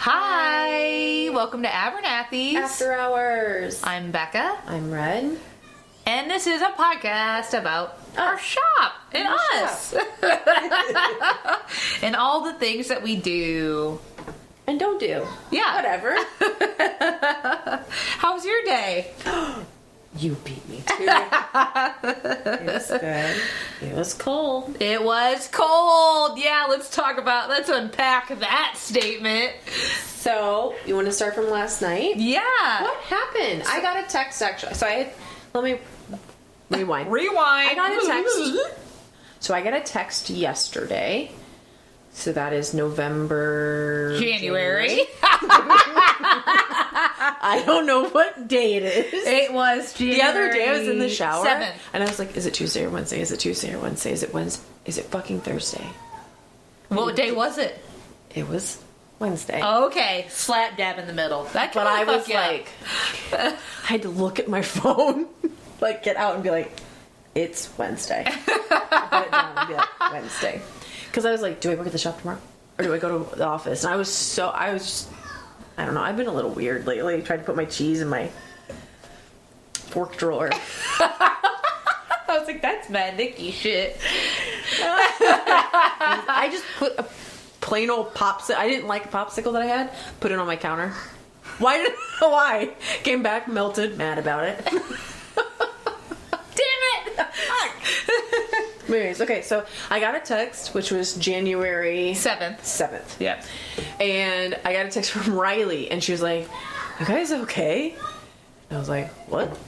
Hi! Welcome to Abernathy's After Hours. I'm Becca. I'm Red. And this is a podcast about our shop and us. And all the things that we do. And don't do. Yeah. Whatever. How was your day? You beat me to it. It was good. It was cold. It was cold. Yeah, let's unpack that statement. So, you want to start from last night? Yeah. What happened? I got a text actually. Let me rewind. Rewind. I got a text. So I got a text yesterday. So that is January. I don't know what day it is. It was January. The other day I was in the shower 7th. and I was like, is it Tuesday or Wednesday? Is it Tuesday or Wednesday? Is it Wednesday? Is it fucking Thursday? What day was it? It was Wednesday. Okay, slap dab in the middle. That But I was like, I had to look at my phone, like get out and be like, it's Wednesday. Put it down and be like, Wednesday. Because I was like, do I work at the shop tomorrow? Or do I go to the office? And I was I don't know, I've been a little weird lately. I tried to put my cheese in my fork drawer. I was like, that's mad Nicky shit. I just put a plain old popsicle. I didn't like a popsicle that I had. Put it on my counter. Why? Came back, melted, mad about it. Damn it! Anyways, okay, so I got a text, which was January 7th. Yeah. And I got a text from Riley, and she was like, you guys okay? And I was like, what?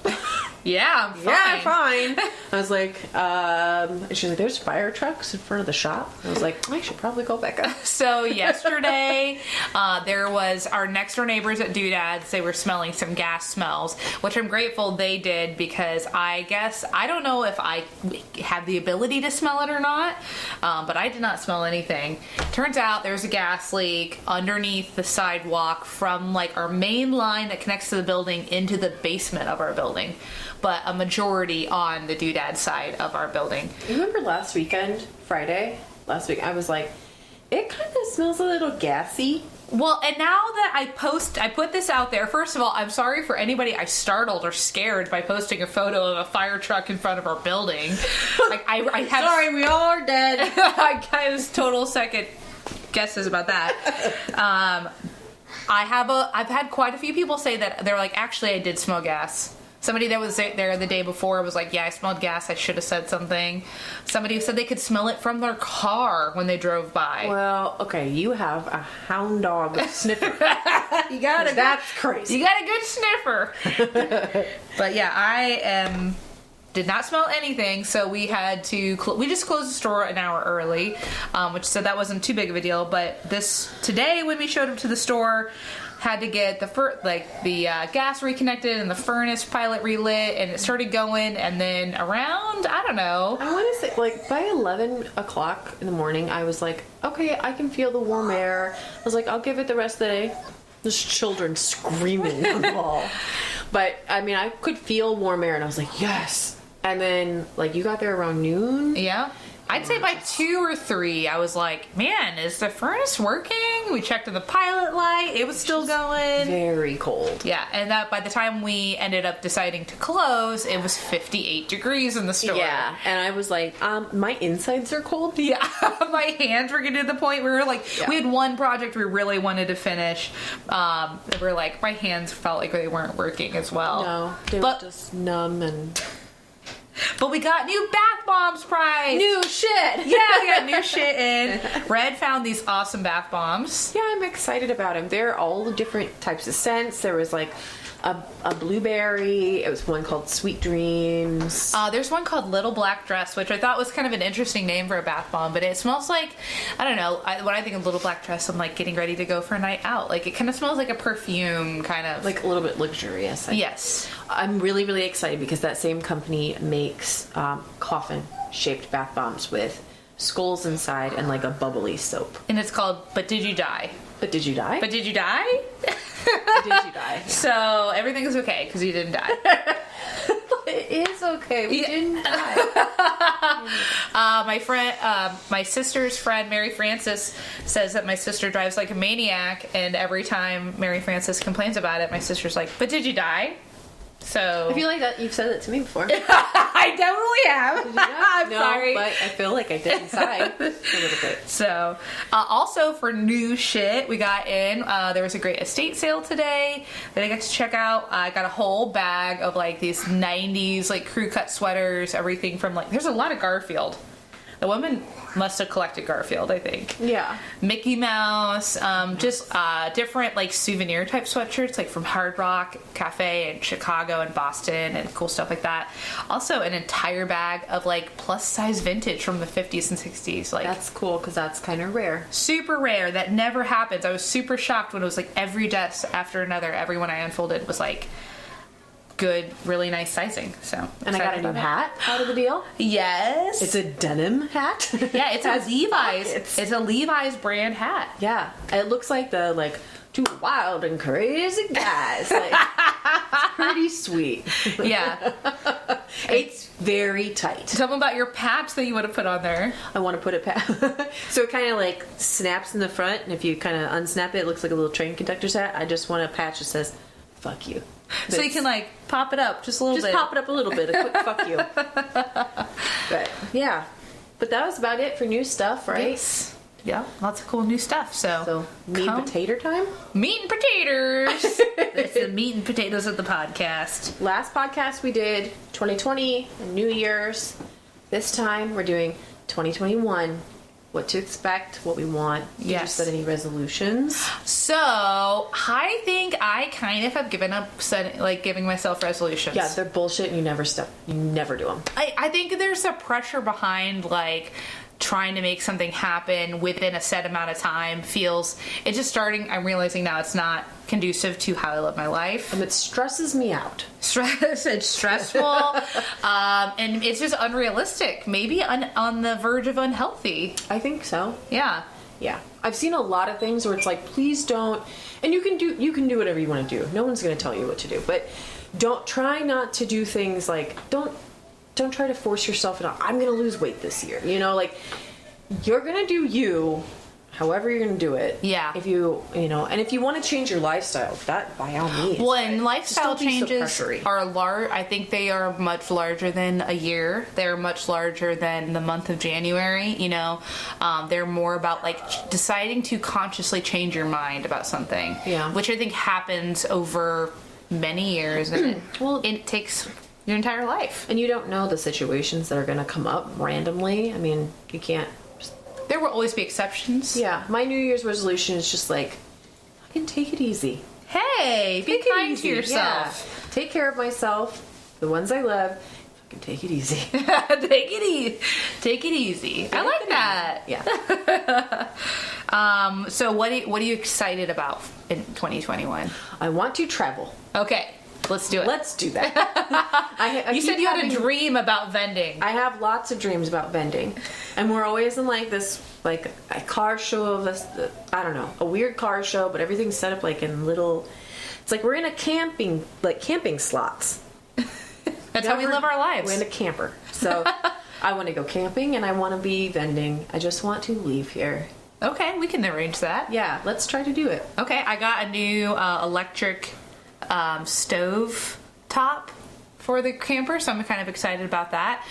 Yeah, I'm fine. Yeah, I'm fine. I was like, and she's like, there's fire trucks in front of the shop. I was like, I should probably go back up. So yesterday, there was our next door neighbors at Doodads. They were smelling some gas smells, which I'm grateful they did because I don't know if I have the ability to smell it or not, but I did not smell anything. Turns out there was a gas leak underneath the sidewalk from like our main line that connects to the building into the basement of our building, but a majority on the Doodad side of our building. You remember last week, I was like, it kind of smells a little gassy. Well, and now that I put this out there, first of all, I'm sorry for anybody I startled or scared by posting a photo of a fire truck in front of our building. Like, I have... Sorry, we all are dead. I was total second guesses about that. I've had quite a few people say that they're like, actually, I did smell gas. Somebody that was there the day before was like, yeah, I smelled gas. I should have said something. Somebody who said they could smell it from their car when they drove by. Well, okay, you have a hound dog sniffer. That's crazy. You got a good sniffer. But yeah, did not smell anything, so we had to we just closed the store an hour early, so that wasn't too big of a deal. But today when we showed up to the store, had to get the gas reconnected and the furnace pilot relit, and it started going, and then around, I don't know, I want to say like by 11 o'clock in the morning, I was like, okay, I can feel the warm air. I was like, I'll give it the rest of the day. There's children screaming on the wall, but I mean, I could feel warm air, and I was like, yes. And then like you got there around noon. Yeah. I'd say by 2 or 3, I was like, man, is the furnace working? We checked the pilot light. It was still going. Very cold. Yeah, and that by the time we ended up deciding to close, it was 58 degrees in the store. Yeah, and I was like, my insides are cold. Yeah, my hands were getting to the point where we were like, we had one project we really wanted to finish. We're like, my hands felt like they weren't working as well. No, they were just numb and... But we got new bath bombs prize. New shit. Yeah, we got new shit in. Red found these awesome bath bombs. Yeah, I'm excited about them. They're all different types of scents. There was like a blueberry. It was one called Sweet Dreams. There's one called Little Black Dress, which I thought was kind of an interesting name for a bath bomb, but it smells like, I don't know, when I think of Little Black Dress, I'm like getting ready to go for a night out. Like, it kind of smells like a perfume, kind of. Like a little bit luxurious. Yes. I'm really, really excited because that same company makes coffin-shaped bath bombs with skulls inside and like a bubbly soap. And it's called But Did You Die? But did you die? But did you die? Did you die? Yeah. So everything is okay because you didn't die. It is okay. We didn't die. My friend, my sister's friend, Mary Frances, says that my sister drives like a maniac, and every time Mary Frances complains about it, my sister's like, "But did you die?" So I feel like that you've said it to me before. I definitely have. I'm no, sorry, but I feel like I did inside a little bit. So, also for new shit, we got in. There was a great estate sale today that I got to check out. I got a whole bag of like these '90s like crew cut sweaters, everything from like. There's a lot of Garfield. The woman must have collected Garfield, I think. Yeah. Mickey Mouse, just different like souvenir type sweatshirts, like from Hard Rock Cafe in Chicago and Boston, and cool stuff like that. Also, an entire bag of like plus size vintage from the 50s and 60s. Like That's cool because that's kind of rare. super rare. That never happens. I was super shocked when it was like every dress after another. Every one I unfolded was like good, really nice sizing. So, And I got a new hat out of the deal. Yes, It's a denim hat. yeah, it's a Has Levi's. pockets. It's a Levi's brand hat. Yeah, it looks like the two wild and crazy guys. Like, it's pretty sweet. Yeah. It's very tight. Tell them about your patch that you want to put on there. I want to put it so it kind of like snaps in the front, and if you kind of unsnap it, it looks like a little train conductor's hat. I just want a patch that says "fuck you." So you can like pop it up just a little just bit. pop it up a little bit. A quick "fuck you." But yeah, but that was about it for new stuff, right? Yes. Yeah, lots of cool new stuff. So meat and potato time. Meat and potatoes. It's the meat and potatoes of the podcast. Last podcast we did 2020 and New Year's. This time we're doing 2021. What to expect, what we want. Did you set any resolutions? So I think I kind of have given up giving myself resolutions. Yeah, they're bullshit, and you never do them. I think there's a pressure behind like trying to make something happen within a set amount of time. It's just starting. I'm realizing now it's not conducive to how I live my life. It stresses me out. It's stressful, and it's just unrealistic. Maybe on the verge of unhealthy. I think so. Yeah. Yeah. I've seen a lot of things where it's like, please don't, and you can do whatever you want to do. No one's going to tell you what to do, but don't try not to do things like, don't try to force yourself into, I'm going to lose weight this year. Like you're going to do you. However you're going to do it. Yeah. If you want to change your lifestyle, that by all means. Well, and lifestyle Just don't be so changes pressury. are large. I think they are much larger than a year. They're much larger than the month of January. They're more about like deciding to consciously change your mind about something. Yeah. Which I think happens over many years, and it takes your entire life. And you don't know the situations that are going to come up randomly. I mean, you can't. There will always be exceptions. Yeah, my New Year's resolution is just like, I can take it easy. Hey, be kind to yourself. Yeah. Take care of myself, the ones I love. Fucking take it easy. Take it easy. I like that. Yeah. So what are you excited about in 2021? I want to travel. Okay. Let's do it. Let's do that. You said you had a dream about vending. I have lots of dreams about vending, and we're always in like this, like a car show of us. I don't know, a weird car show, but everything's set up like in little. It's like we're in a camping slots. That's how we live our lives. We're in a camper, so I want to go camping and I want to be vending. I just want to leave here. Okay, we can arrange that. Yeah, let's try to do it. Okay, I got a new electric stove top for the camper, so I'm kind of excited about that.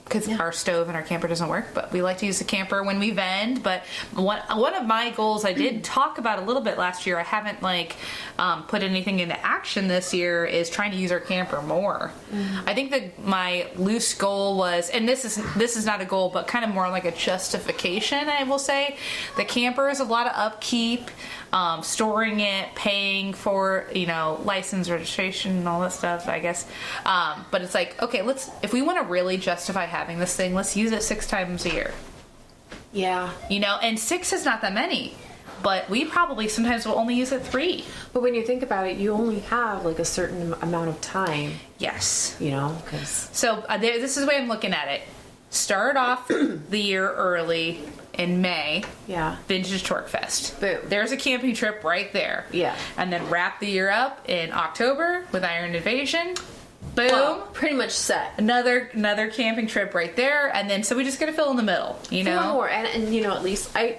Because our stove and our camper doesn't work, but we like to use the camper when we vend. But one of my goals I did talk about a little bit last year, I haven't put anything into action this year, is trying to use our camper more. I think that my loose goal was, and this is not a goal, but kind of more like a justification, I will say. The camper is a lot of upkeep, storing it, paying for license, registration, and all that stuff, I guess. But it's like, okay, if we want to really justify having this thing, let's use it 6 times a year. Yeah. And 6 is not that many, but we probably sometimes will only use it 3. But when you think about it, you only have like a certain amount of time. Yes. Because. So this is the way I'm looking at it. Start off the year early in May. Yeah. Vintage Torque Fest. Boom. There's a camping trip right there. Yeah. And then wrap the year up in October with Iron Invasion. Boom. Well, pretty much set. Another camping trip right there, and then so we just gotta fill in the middle, you know. One more, and you know, at least I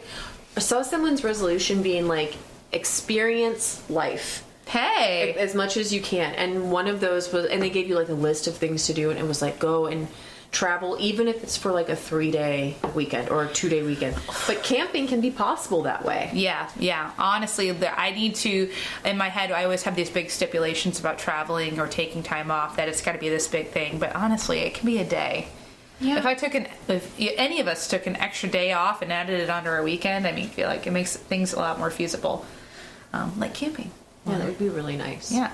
saw someone's resolution being like experience life. Hey, As much as you can, and one of those was, and they gave you like a list of things to do, and it was like go and travel, even if it's for like a 3-day weekend or a 2-day weekend. But camping can be possible that way. Yeah. Honestly, I need to, in my head, I always have these big stipulations about traveling or taking time off, that it's got to be this big thing. But honestly, it can be a day. Yeah. If any of us took an extra day off and added it onto our weekend, I mean, I feel like it makes things a lot more feasible, like camping. Yeah, that would be really nice. Yeah.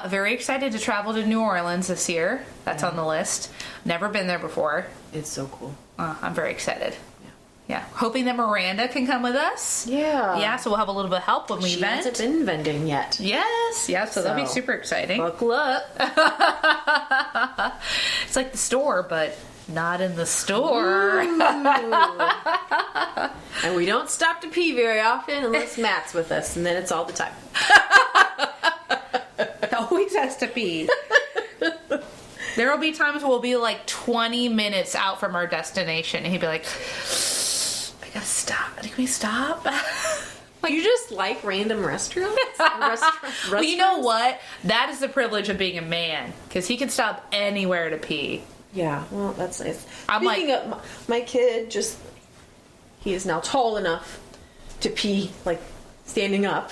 Very excited to travel to New Orleans this year. That's on the list. Never been there before. It's so cool. I'm very excited. Yeah. Hoping that Miranda can come with us. Yeah. Yeah, so we'll have a little bit of help when we She vent. hasn't been vending yet. Yes. Yeah, so that'll be super exciting. Buckle up. It's like the store, but not in the store. And we don't stop to pee very often unless Matt's with us, and then it's all the time. Always has to pee. There will be times we'll be like 20 minutes out from our destination, and he'd be like, I gotta stop. Can we stop? Like, you just like random restaurants? Well, you know what? That is the privilege of being a man, because he can stop anywhere to pee. Yeah, well, that's nice. I'm Speaking of, my kid he is now tall enough to pee, like, standing up,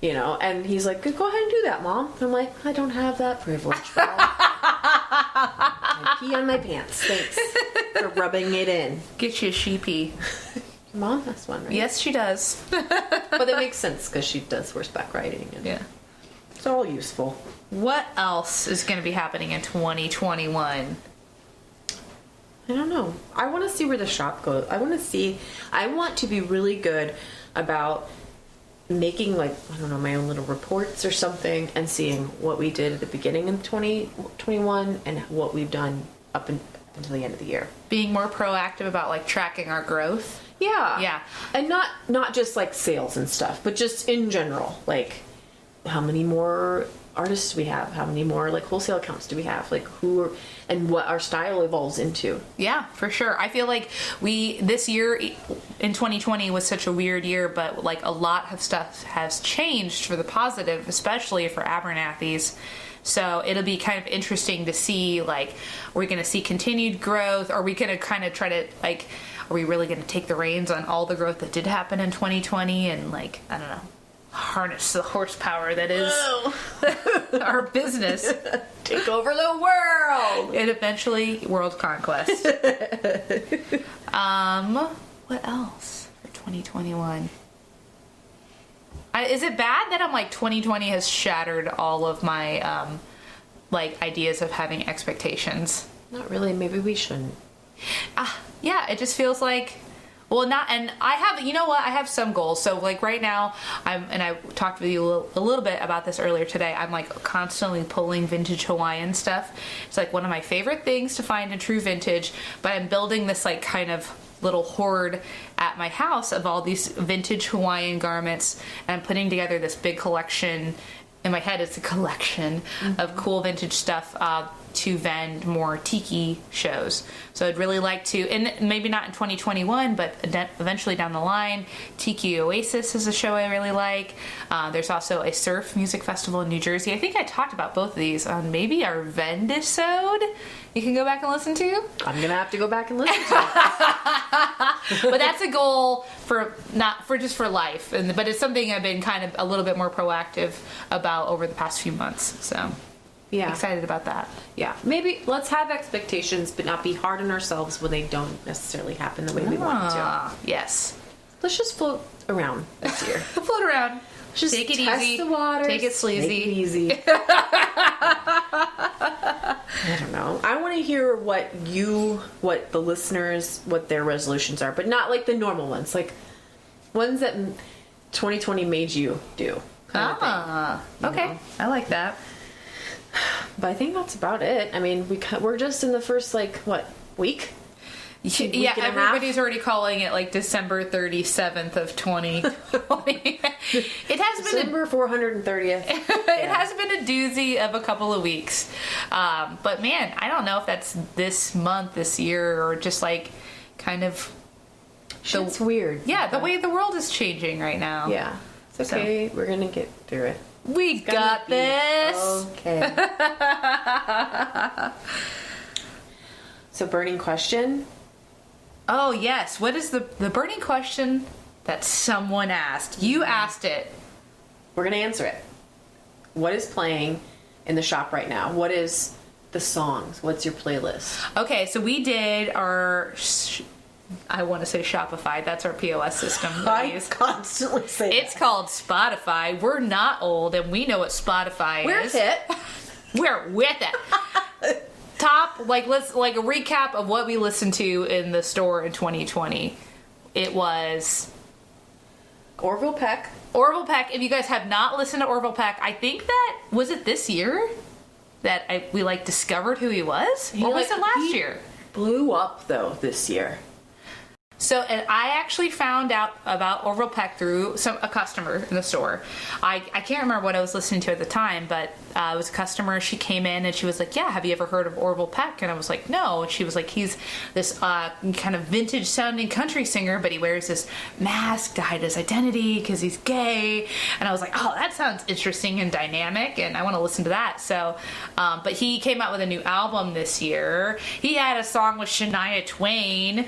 you know, and he's like, go ahead and do that, Mom. And I'm like, I don't have that privilege, Mom. I pee on my pants. Thanks for rubbing it in. Get you a sheepy. Mom has one, right? Yes, she does. But it makes sense because she does horseback riding. And Yeah. it's all useful. What else is going to be happening in 2021? I don't know. I want to see where the shop goes. I want to be really good about making, like, I don't know, my own little reports or something, and seeing what we did at the beginning of 2021 and what we've done up until the end of the year. Being more proactive about, like, tracking our growth. Yeah. Yeah. And not just like sales and stuff, but just in general, like how many more artists do we have? How many more like wholesale accounts do we have? Like and what our style evolves into. Yeah, for sure. I feel like this year in 2020 was such a weird year, but like a lot of stuff has changed for the positive, especially for Abernathy's. So it'll be kind of interesting to see, like, are we going to see continued growth? Are we going to kind of try to, like, are we really going to take the reins on all the growth that did happen in 2020 and, like, I don't know, harness the horsepower that is our business? Take over the world! And eventually, world conquest. What else for 2021? Is it bad that I'm like 2020 has shattered all of my like ideas of having expectations? Not really. Maybe we shouldn't. Yeah, it just feels like, well, not, and I have, you know what, I have some goals. So like right now, and I talked with you a little bit about this earlier today, I'm like constantly pulling vintage Hawaiian stuff. It's like one of my favorite things to find in true vintage, but I'm building this like kind of little hoard at my house of all these vintage Hawaiian garments, and I'm putting together this big collection. In my head, it's a collection of cool vintage stuff to vend more tiki shows. So I'd really like to, and maybe not in 2021, but eventually down the line. Tiki Oasis is a show I really like. There's also a surf music festival in New Jersey. I think I talked about both of these on maybe our Vendisode. You can go back and listen to. I'm gonna have to go back and listen to it. But that's a goal for not for just for life, but it's something I've been kind of a little bit more proactive about over the past few months. So Yeah. excited about that. Yeah. Maybe let's have expectations, but not be hard on ourselves when they don't necessarily happen the way we want them to. Yes. Let's just float around this year. Float around. Just take it test easy. the waters. Take it sleazy. Take it easy. I don't know. I want to hear what the listeners, what their resolutions are, but not like the normal ones, like ones that 2020 made you do. Kind of thing, Okay. know? I like that. But I think that's about it. I mean, we're just in the first week. Yeah, everybody's already calling it like December 37th of 2020. It has December 430th. It has been a doozy of a couple of weeks. But man, I don't know if that's this month, this year, or just like kind of... It's weird. Yeah, the way the world is changing right now. Yeah. It's okay. We're going to get through it. We got this. Okay. So, burning question. Oh, yes. What is the burning question that someone asked? You asked it. We're going to answer it. What is playing in the shop right now? What is the songs? What's your playlist? Okay, so we did our... I want to say Shopify. That's our POS system. I constantly say it's called Spotify. We're not old, and we know what Spotify is. We're hit. We're with it. Top, let's a recap of what we listened to in the store in 2020. It was Orville Peck. Orville Peck. If you guys have not listened to Orville Peck, I think that was it this year that we discovered who he was. Or was it last year? Blew up though this year. So, and I actually found out about Orville Peck through a customer in the store. I can't remember what I was listening to at the time, but it was a customer. She came in and she was like, yeah, have you ever heard of Orville Peck? And I was like, no. And she was like, he's this kind of vintage sounding country singer, but he wears this mask to hide his identity because he's gay. And I was like, oh, that sounds interesting and dynamic, and I want to listen to that. So, but he came out with a new album this year. He had a song with Shania Twain.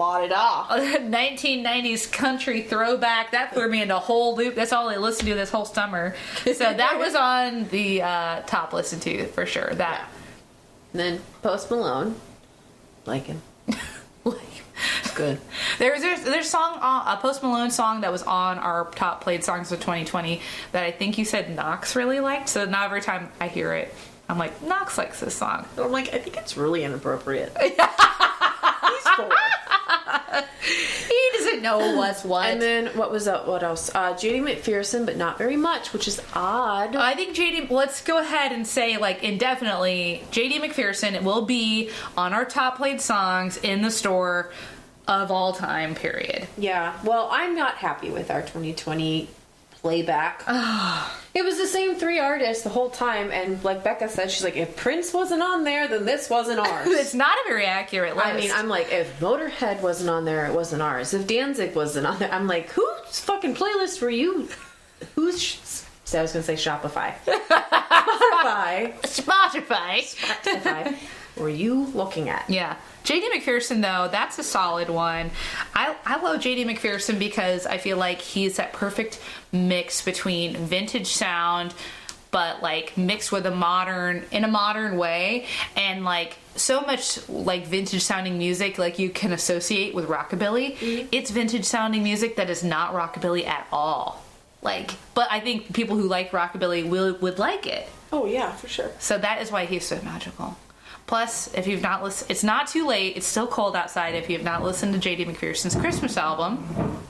Lot it off. 1990s country throwback. That threw me into a whole loop. That's all I listened to this whole summer. So that was on the top listen to for sure. That. Yeah. And then Post Malone. Like him. It's good. There's a Post Malone song that was on our top played songs of 2020 that I think you said Knox really liked. So now every time I hear it, I'm like, Knox likes this song. I'm like, I think it's really inappropriate. He's 4. He doesn't know what's what. And then what was that? What else? JD McPherson, but not very much, which is odd. I think let's go ahead and say indefinitely, JD McPherson will be on our top played songs in the store of all time, period. Yeah. Well, I'm not happy with our 2020 playback. It was the same 3 artists the whole time, and like Becca said, she's like, if Prince wasn't on there, then this wasn't ours. It's not a very accurate list. I mean, I'm like, if Motorhead wasn't on there, it wasn't ours. If Danzig wasn't on there, I'm like, whose fucking playlist were you? I was gonna say Shopify. Spotify. Were you looking at? Yeah. JD McPherson, though, that's a solid one. I love JD McPherson because I feel like he's that perfect mix between vintage sound, but mixed with in a modern way, and so much vintage sounding music you can associate with rockabilly. Mm-hmm. It's vintage sounding music that is not rockabilly at all. But I think people who like rockabilly would like it. Oh yeah, for sure. So that is why he's so magical. Plus, if you've not listened, it's not too late. It's still cold outside. If you have not listened to J.D. McPherson's Christmas album,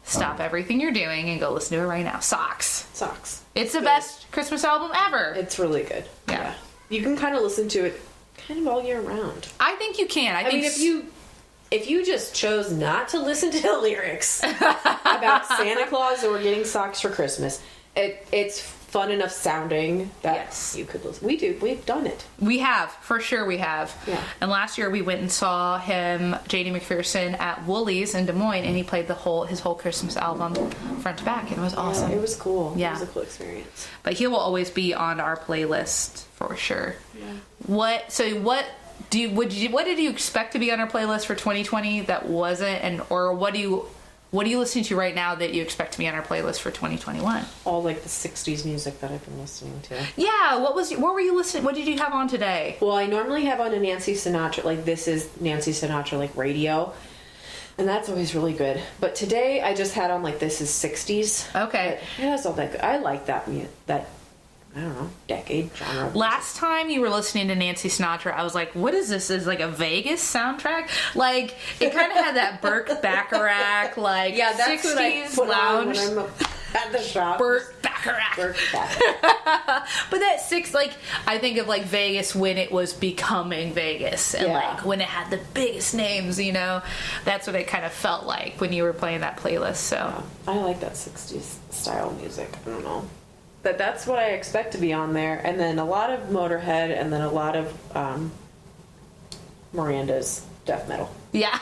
stop everything you're doing and go listen to it right now. Socks. It's the best Christmas album ever. It's really good. Yeah. You can kind of listen to it kind of all year round. I think you can. I mean, if you just chose not to listen to the lyrics about Santa Claus or getting socks for Christmas, it's fun enough sounding that you could listen. We've done it. We have, for sure we have. Yeah. And last year we went and saw him, JD McPherson, at Woolies in Des Moines, and he played his whole Christmas album front to back, and it was awesome. It was cool. Yeah. It was a cool experience. But he will always be on our playlist for sure. Yeah. What did you expect to be on our playlist for 2020 that wasn't, or what are you listening to right now that you expect to be on our playlist for 2021? All the 60s music that I've been listening to. Yeah, what were you listening? What did you have on today? Well, I normally have on a Nancy Sinatra, this is Nancy Sinatra radio, and that's always really good. But today I just had on this is 60s. Okay. But it has all that. I like that I don't know, decade genre. Last time you were listening to Nancy Sinatra, I was like, what is this? Is a Vegas soundtrack? It kind of had that Burt Bacharach, yeah, that's 60s what I put lounge. on when I'm at the shop. Burt Bacharach. Correct. Back. But that six, like, I think of like Vegas when it was becoming Vegas, and like when it had the biggest names, you know, that's what it kind of felt like when you were playing that playlist. So Yeah. I like that 60s style music. I don't know. But that's what I expect to be on there. And then a lot of Motorhead, and then a lot of Miranda's death metal. yeah.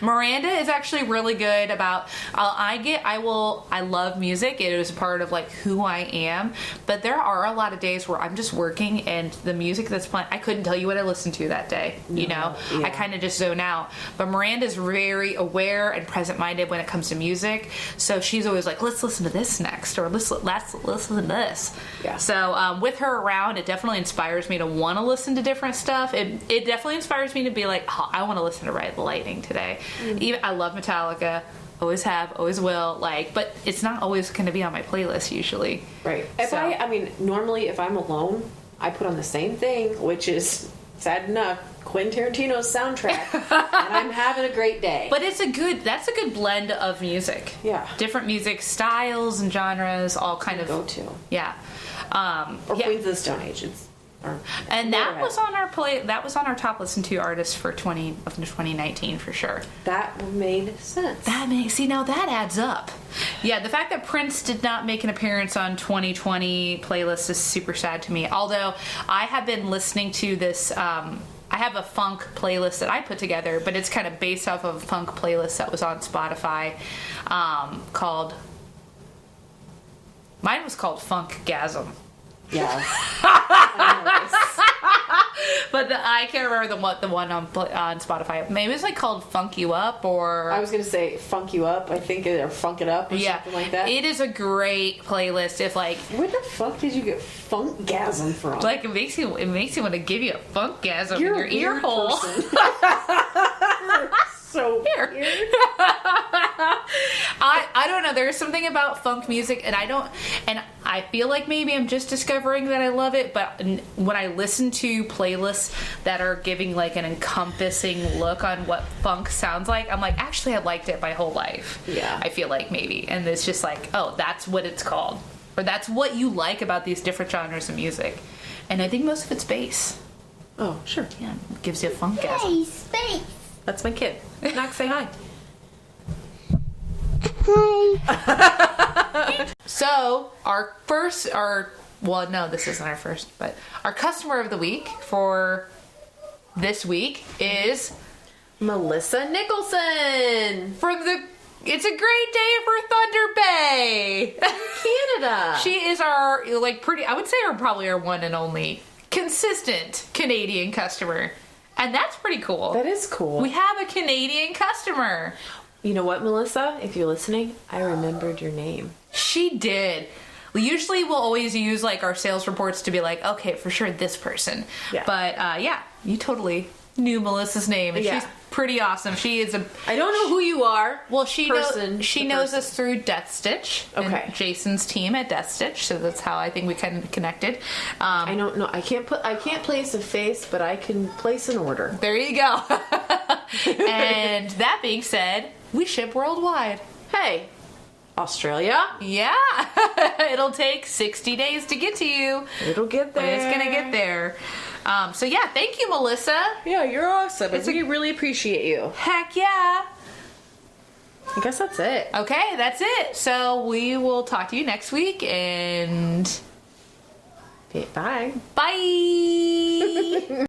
Miranda is actually really good about, I love music. It is a part of like who I am, but there are a lot of days where I'm just working and the music that's playing, I couldn't tell you what I listened to that day, you know. I kind of just zone out. But Miranda's very aware and present-minded when it comes to music, so she's always like, let's listen to this next, or let's listen to this. Yeah. So with her around, it definitely inspires me to want to listen to different stuff. It definitely inspires me to be like, oh, I want to listen to Ride the Lightning today. Even I love Metallica, always have, always will, like, but it's not always going to be on my playlist usually. Right. If So- I mean, normally if I'm alone, I put on the same thing, which is, sad enough, Quentin Tarantino's soundtrack, and I'm having a great day. But that's a good blend of music. Yeah. Different music styles and genres, all kind of go-to. Yeah. Or yeah. Queens of the Stone Age. And that Motorhead. was on our that was on our top listen to artists for 2019 for sure. That made sense. Now that adds up. Yeah, the fact that Prince did not make an appearance on 2020 playlist is super sad to me. Although I have been listening to this, I have a funk playlist that I put together, but it's kind of based off of a funk playlist that was on Spotify, called, mine was called Funkgasm. Yeah. But I can't remember the one on Spotify. Maybe it's like called Funk You Up, or I was gonna say Funk You Up, I think, or Funk It Up, or something like that. It is a great playlist. If like, Where the fuck did you get Funkgasm from? like it makes you want to give you a funkgasm You're in your ear a weird hole. person. So Here. weird. I don't know. There's something about funk music, and I feel like maybe I'm just discovering that I love it. But when I listen to playlists that are giving like an encompassing look on what funk sounds like, I'm like, actually, I liked it my whole life. Yeah. I feel like maybe, and it's just like, oh, that's what it's called, or that's what you like about these different genres of music. And I think most of it's bass. Oh, sure. Yeah, it gives you a funkgasm. Hey, space. That's my kid. Knox, say hi. So this isn't our first, but our customer of the week for this week is Melissa Nicholson from It's a Great Day for Thunder Bay. Canada. She is our I would say probably our one and only consistent Canadian customer. And that's pretty cool. That is cool. We have a Canadian customer. You know what, Melissa? If you're listening, I remembered your name. She did. Usually we'll always use like our sales reports to be like, okay, for sure this person. Yeah. But you totally knew Melissa's name, and Yeah. she's pretty awesome. She is I don't know who you are. well, she person, knows us through Death Stitch. Okay. And Jason's team at Death Stitch, so that's how I think we kind of connected. I don't know. I can't place a face, but I can place an order. There you go. And that being said, we ship worldwide. Hey, Australia. Yeah. It'll take 60 days to get to you. It'll get But there. it's gonna get there. So yeah, thank you, Melissa. Yeah, you're awesome. We really appreciate you. Heck yeah. I guess that's it. Okay, that's it. So we will talk to you next week, and Bye. bye.